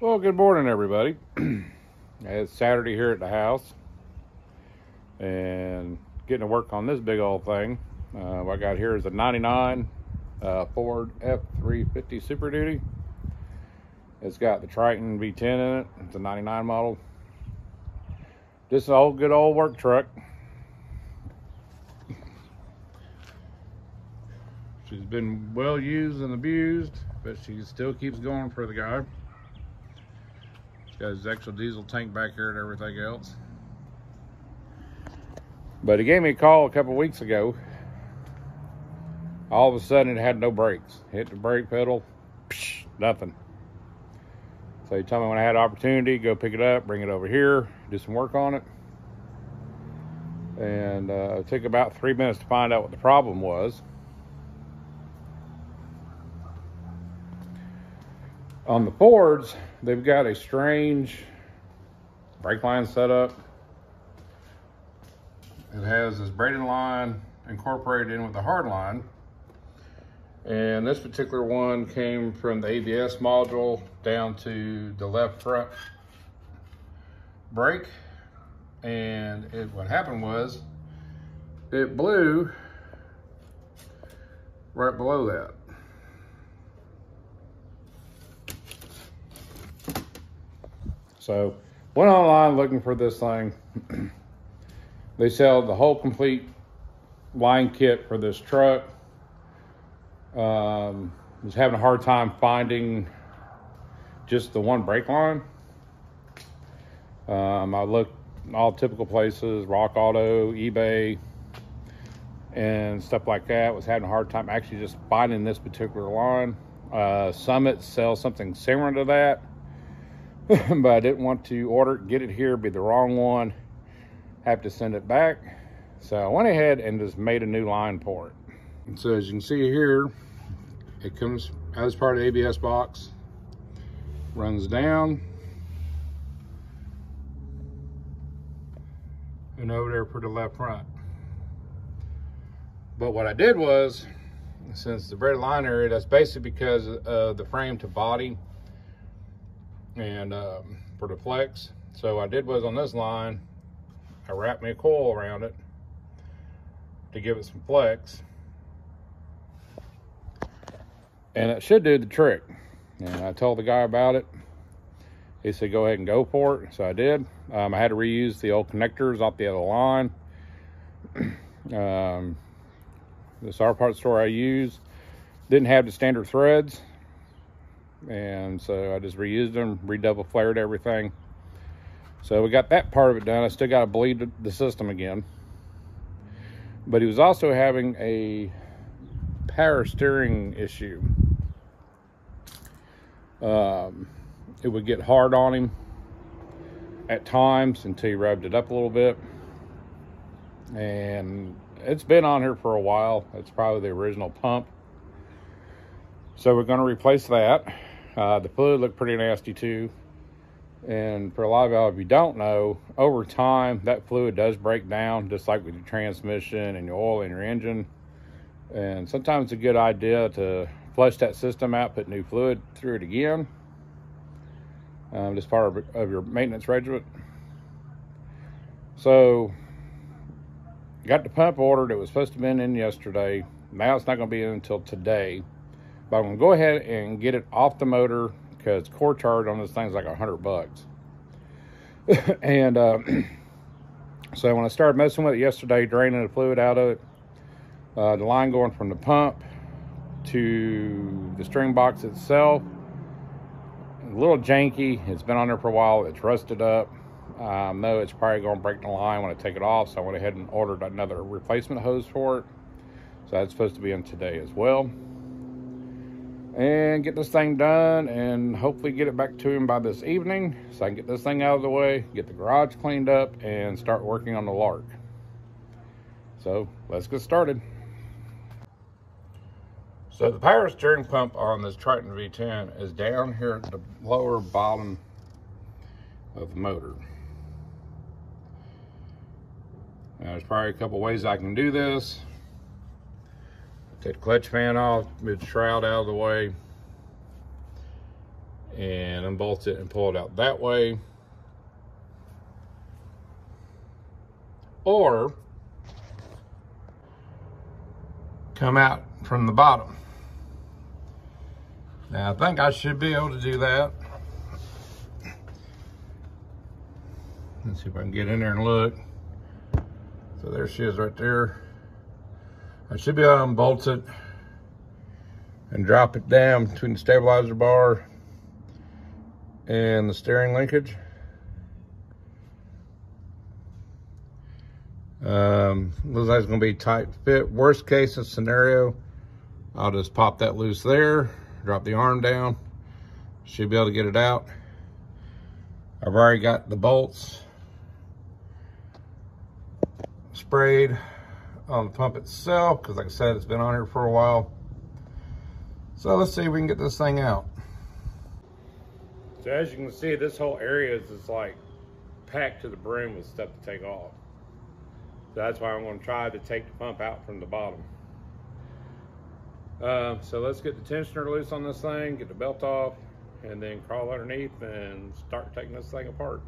Well, good morning, everybody. It's Saturday here at the house and getting to work on this big old thing. What I got here is a 99 Ford F350 Super Duty. It's got the Triton V10 in it. It's a 99 model. Just an old, good old work truck. She's been well used and abused, but she still keeps going for the guy. It's got his actual diesel tank back here and everything else. But he gave me a call a couple weeks ago. All of a sudden it had no brakes. Hit the brake pedal, psh, nothing. So he told me when I had opportunity, go pick it up, bring it over here, do some work on it. And it took about 3 minutes to find out what the problem was. On the Fords, they've got a strange brake line setup. It has this braided line incorporated in with the hard line. And this particular one came from the ABS module down to the left front brake. And what happened was it blew right below that. So went online looking for this thing. They sell the whole complete line kit for this truck. Was having a hard time finding just the one brake line. I looked all typical places, Rock Auto, eBay, and stuff like that. Was having a hard time actually just finding this particular line. Summit sells something similar to that. But I didn't want to order it, get it here, be the wrong one, have to send it back. So I went ahead and just made a new line for it. And so as you can see here, it comes as part of the ABS box, runs down, and over there for the left front. But what I did was, since the braided line area, that's basically because of the frame to body and for the flex. So what I did was on this line, I wrapped me a coil around it to give it some flex, and it should do the trick. And I told the guy about it. He said go ahead and go for it, so I did. I had to reuse the old connectors off the other line. This our parts store I use didn't have the standard threads, and so I just reused them, redouble flared everything. So we got that part of it done. I still got to bleed the system again. But he was also having a power steering issue. It would get hard on him at times until he revved it up a little bit. And it's been on here for a while. It's probably the original pump. So we're going to replace that. The fluid looked pretty nasty too. And for a lot of y'all, if you don't know, over time, that fluid does break down, just like with your transmission and your oil in your engine. And sometimes it's a good idea to flush that system out, put new fluid through it again. Just part of your maintenance regimen. So, got the pump ordered. It was supposed to have been in yesterday. Now it's not going to be in until today. But I'm going to go ahead and get it off the motor, because core charge on this thing's like $100. And so when I started messing with it yesterday, draining the fluid out of it, the line going from the pump to the string box itself, a little janky. It's been on there for a while. It's rusted up. I know it's probably going to break the line when I take it off, so I went ahead and ordered another replacement hose for it. So that's supposed to be in today as well. And get this thing done and hopefully get it back to him by this evening, so I can get this thing out of the way, get the garage cleaned up, and start working on the Lark. So let's get started. So the power steering pump on this Triton V10 is down here at the lower bottom of the motor. Now, there's probably a couple ways I can do this. Take the clutch fan off, move the shroud out of the way, and unbolt it and pull it out that way. Or come out from the bottom. Now, I think I should be able to do that. Let's see if I can get in there and look. So there she is right there. I should be able to unbolt it and drop it down between the stabilizer bar and the steering linkage. Looks like it's gonna be tight fit. Worst case scenario, I'll just pop that loose there, drop the arm down, should be able to get it out. I've already got the bolts sprayed on the pump itself, because like I said, it's been on here for a while. So let's see if we can get this thing out. So as you can see, this whole area is just like packed to the brim with stuff to take off. So that's why I'm going to try to take the pump out from the bottom. So let's get the tensioner loose on this thing, get the belt off, and then crawl underneath and start taking this thing apart.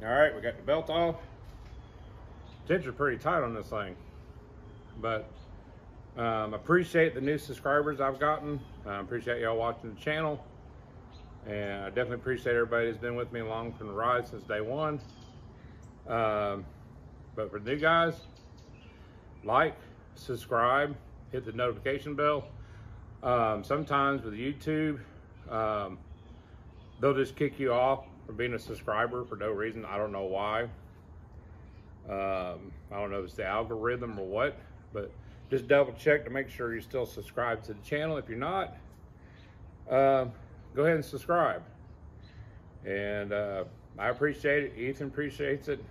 All right, we got the belt off. Tension's pretty tight on this thing, but appreciate the new subscribers I've gotten. Appreciate y'all watching the channel, and I definitely appreciate everybody who's been with me along from the ride since day one. But for the new guys, like, subscribe, hit the notification bell. Sometimes with YouTube, they'll just kick you off for being a subscriber for no reason. I don't know why. I don't know if it's the algorithm or what, but just double check to make sure you're still subscribed to the channel. If you're not, go ahead and subscribe. And I appreciate it. Ethan appreciates it.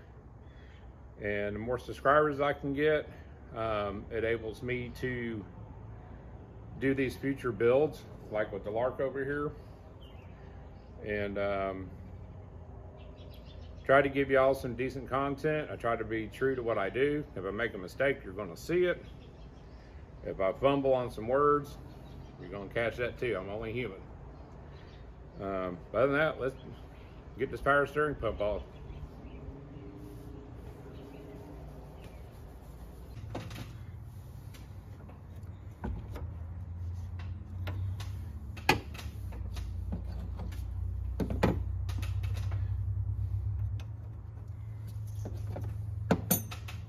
And the more subscribers I can get, it enables me to do these future builds, like with the Lark over here. And try to give y'all some decent content. I try to be true to what I do. If I make a mistake, you're gonna see it. If I fumble on some words, you're gonna catch that too. I'm only human. Other than that, let's get this power steering pump off.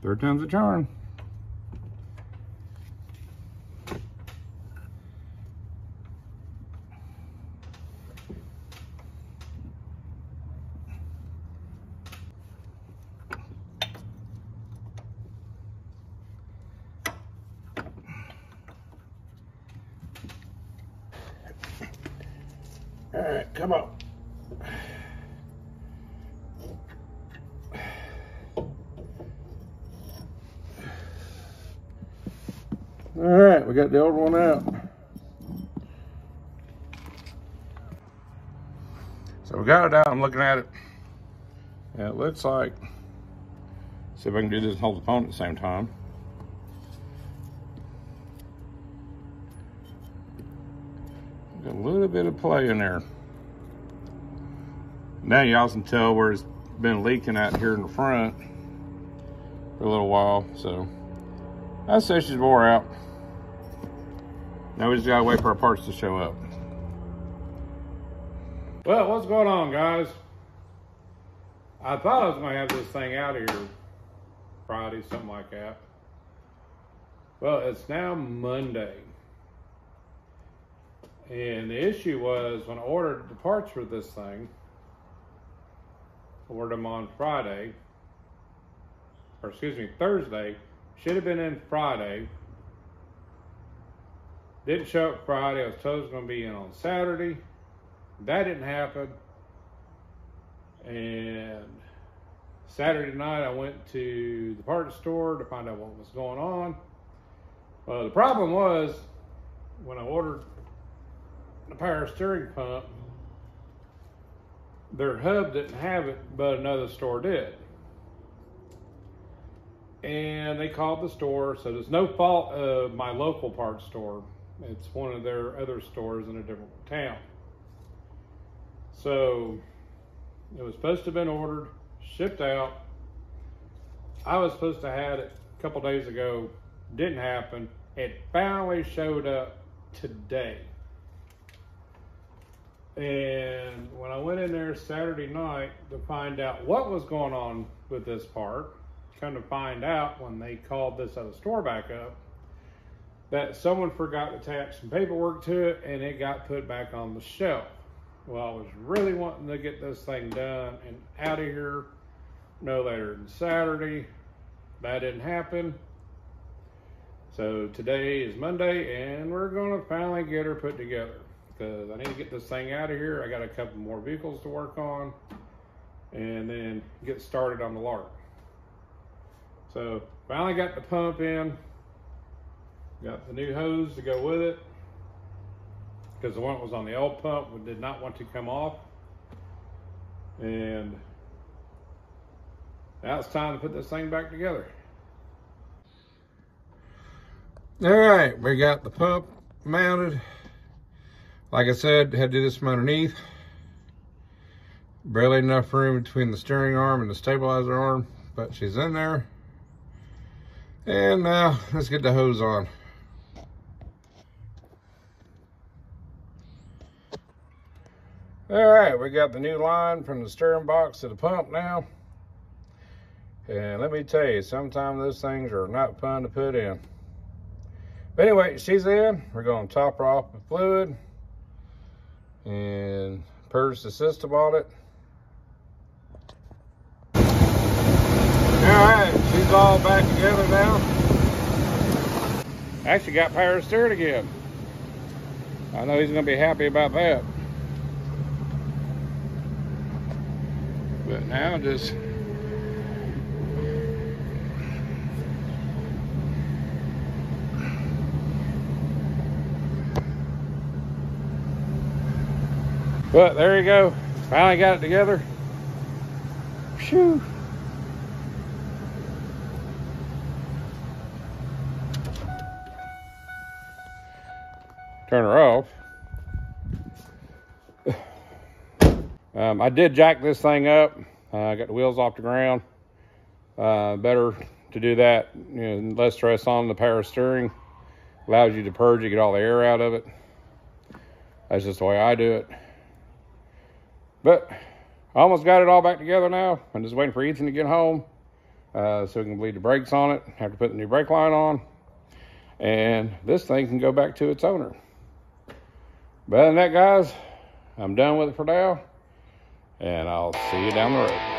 Third time's a charm. All right, come on. All right, we got the old one out. So we got it out, I'm looking at it. And it looks like, see if I can do this and hold the phone at the same time. Got a little bit of play in there. Now y'all can tell where it's been leaking out here in the front for a little while. So I'd say she's wore out. Now we just gotta wait for our parts to show up. Well, what's going on, guys? I thought I was gonna have this thing out of here Friday, something like that. Well, it's now Monday. And the issue was when I ordered the parts for this thing, ordered them on Friday, or excuse me, Thursday. Should have been in Friday. Didn't show up Friday. I was told it was going to be in on Saturday. That didn't happen. And Saturday night I went to the parts store to find out what was going on. Well, the problem was when I ordered the power steering pump, their hub didn't have it, but another store did. And they called the store, so there's no fault of my local parts store. It's one of their other stores in a different town. So it was supposed to have been ordered, shipped out. I was supposed to have it a couple days ago. Didn't happen. It finally showed up today. And when I went in there Saturday night to find out what was going on with this part, come to find out when they called this other store back up, that someone forgot to attach some paperwork to it and it got put back on the shelf. Well, I was really wanting to get this thing done and out of here no later than Saturday. That didn't happen. So today is Monday and we're gonna finally get her put together, because I need to get this thing out of here. I got a couple more vehicles to work on and then get started on the lark. So finally got the pump in, got the new hose to go with it, because the one that was on the old pump did not want to come off. And now it's time to put this thing back together. All right, we got the pump mounted. Like I said, had to do this from underneath. Barely enough room between the steering arm and the stabilizer arm, but she's in there. And now let's get the hose on. All right, we got the new line from the steering box to the pump now. And let me tell you, sometimes those things are not fun to put in. But anyway, she's in. We're going to top her off with fluid and purge the system on it. All right, she's all back together now. Actually got power steering again. I know he's going to be happy about that. But now just but there you go. Finally got it together. Phew. Turn her off. I did jack this thing up. I got the wheels off the ground. Better to do that, you know, less stress on the power steering. Allows you to purge it, get all the air out of it. That's just the way I do it. But I almost got it all back together now. I'm just waiting for Ethan to get home so we can bleed the brakes on it. Have to put the new brake line on. And this thing can go back to its owner. But other than that, guys, I'm done with it for now. And I'll see you down the road.